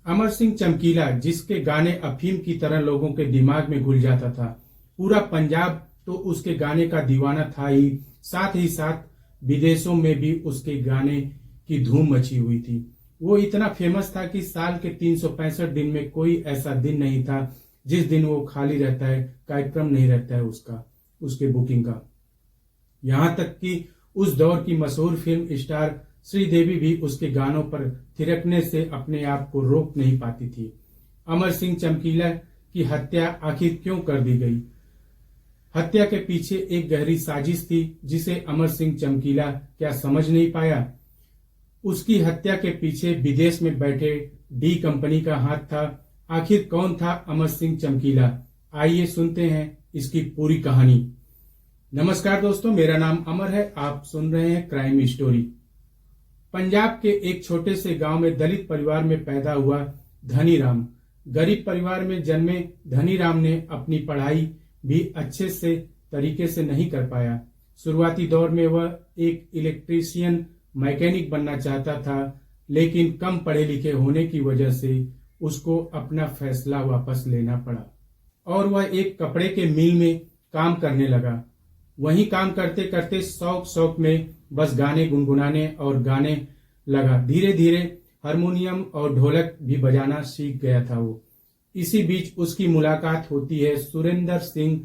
अमर सिंह चमकीला, जिसके गाने अफीम की तरह लोगों के दिमाग में घुल जाता था। पूरा पंजाब तो उसके गाने का दीवाना था ही साथ विदेशों में भी उसके गाने की धूम मची हुई थी। वो इतना फेमस था कि साल के 365 दिन में कोई ऐसा दिन नहीं था जिस दिन वो खाली रहता है, कार्यक्रम नहीं रहता है उसके बुकिंग का। यहाँ तक कि उस दौर की मशहूर फिल्म स्टार श्रीदेवी भी उसके गानों पर थिरकने से अपने आप को रोक नहीं पाती थी। अमर सिंह चमकीला की हत्या आखिर क्यों कर दी गई? हत्या के पीछे एक गहरी साजिश थी जिसे अमर सिंह चमकीला क्या समझ नहीं पाया। उसकी हत्या के पीछे विदेश में बैठे डी कंपनी का हाथ था। आखिर कौन था अमर सिंह चमकीला? आइए सुनते हैं इसकी पूरी कहानी। नमस्कार दोस्तों, मेरा नाम अमर है। आप सुन रहे हैं क्राइम स्टोरी। पंजाब के एक छोटे से गांव में दलित परिवार में पैदा हुआ धनीराम। गरीब परिवार में जन्मे धनीराम ने अपनी पढ़ाई भी अच्छे से तरीके से नहीं कर पाया। शुरुआती दौर में वह एक इलेक्ट्रीशियन मैकेनिक बनना चाहता था, लेकिन कम पढ़े लिखे होने की वजह से उसको अपना फैसला वापस लेना पड़ा और वह एक कपड़े के मिल में काम करने लगा। वहीं काम करते करते शौक में बस गाने गुनगुनाने और गाने लगा। धीरे धीरे हारमोनियम और ढोलक भी बजाना सीख गया था वो। इसी बीच उसकी मुलाकात होती है सुरेंद्र सिंह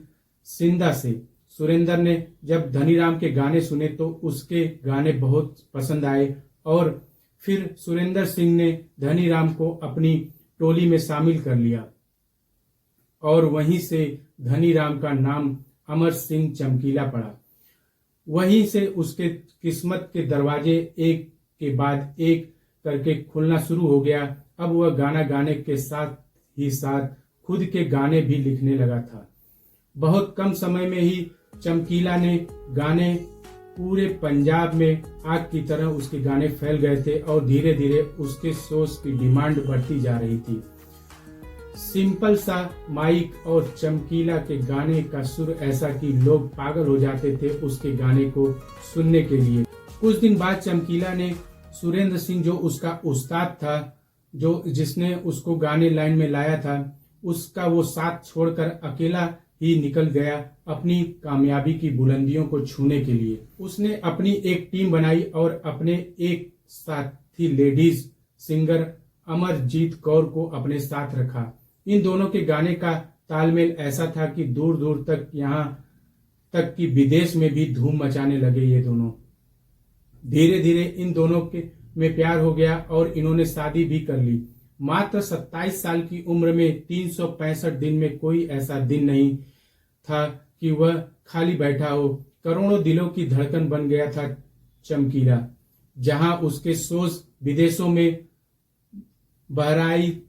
सिंधा से। सुरेंद्र ने जब धनीराम के गाने सुने तो उसके गाने बहुत पसंद आए और फिर सुरेंद्र सिंह ने धनीराम को अपनी टोली में शामिल कर लिया और वहीं से धनीराम का नाम अमर सिंह चमकीला पड़ा। वहीं से उसके किस्मत के दरवाजे एक के बाद एक करके खुलना शुरू हो गया। अब वह गाना गाने के साथ ही साथ खुद के गाने भी लिखने लगा था। बहुत कम समय में ही चमकीला ने गाने पूरे पंजाब में आग की तरह उसके गाने फैल गए थे और धीरे धीरे उसके शोज की डिमांड बढ़ती जा रही थी। सिंपल सा माइक और चमकीला के गाने का सुर ऐसा कि लोग पागल हो जाते थे उसके गाने को सुनने के लिए। कुछ दिन बाद चमकीला ने सुरेंद्र सिंह, जो उसका उस्ताद था, जिसने उसको गाने लाइन में लाया था, उसका वो साथ छोड़कर अकेला ही निकल गया अपनी कामयाबी की बुलंदियों को छूने के लिए। उसने अपनी एक टीम बनाई और अपने एक साथी लेडीज सिंगर अमरजीत कौर को अपने साथ रखा। इन दोनों के गाने का तालमेल ऐसा था कि दूर दूर तक, यहाँ तक कि विदेश में भी धूम मचाने लगे ये दोनों। धीरे धीरे इन दोनों में प्यार हो गया और इन्होंने शादी भी कर ली। मात्र 27 साल की उम्र में 365 दिन में कोई ऐसा दिन नहीं था कि वह खाली बैठा हो। करोड़ों दिलों की धड़कन बन गया था चमकीला। जहां उसके शोज विदेशों में बहराइच,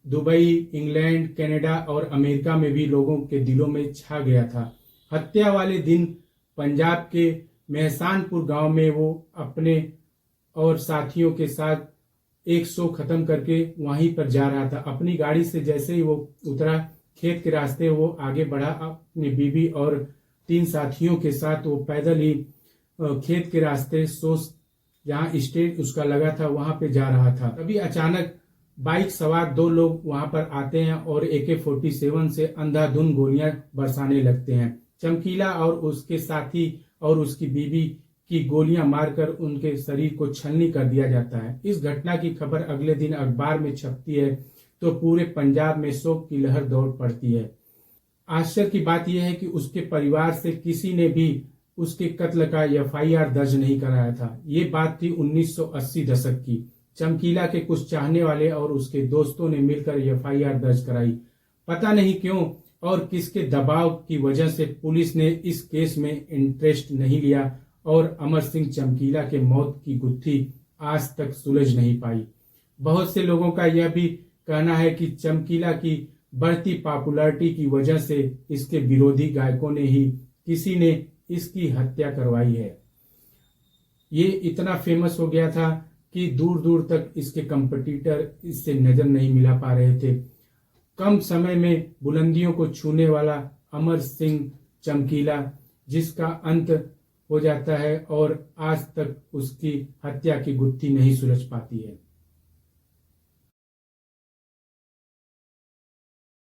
दुबई, इंग्लैंड, कनाडा और अमेरिका में भी लोगों के दिलों में छा गया था। हत्या वाले दिन पंजाब के मेहसानपुर गांव में वो अपने और साथियों के साथ एक शो खत्म करके वहीं पर जा रहा था। अपनी गाड़ी से जैसे ही वो उतरा, खेत के रास्ते वो आगे बढ़ा। अपनी बीवी और 3 साथियों के साथ वो पैदल ही खेत के रास्ते शो जहाँ स्टेज उसका लगा था वहां पे जा रहा था। तभी अचानक बाइक सवार 2 लोग वहां पर आते हैं और AK-47 से अंधाधुंध गोलियां बरसाने लगते हैं। चमकीला और उसके साथी और उसकी बीवी की गोलियां मारकर उनके शरीर को छलनी कर दिया जाता है। इस घटना की खबर अगले दिन अखबार में छपती है तो पूरे पंजाब में शोक की लहर दौड़ पड़ती है। आश्चर्य की बात यह है कि उसके परिवार से किसी ने भी उसके कत्ल का FIR दर्ज नहीं कराया था। ये बात थी 1980 दशक की। चमकीला के कुछ चाहने वाले और उसके दोस्तों ने मिलकर FIR दर्ज कराई। पता नहीं क्यों और किसके दबाव की वजह से पुलिस ने इस केस में इंटरेस्ट नहीं लिया और अमर सिंह चमकीला के मौत की गुत्थी आज तक सुलझ नहीं पाई। बहुत से लोगों का यह भी कहना है कि चमकीला की बढ़ती पॉपुलैरिटी की वजह से इसके विरोधी गायकों ने ही किसी ने इसकी हत्या करवाई है। ये इतना फेमस हो गया था कि दूर दूर तक इसके कंपटीटर इससे नजर नहीं मिला पा रहे थे। कम समय में बुलंदियों को छूने वाला अमर सिंह चमकीला, जिसका अंत हो जाता है और आज तक उसकी हत्या की गुत्थी नहीं सुलझ पाती है।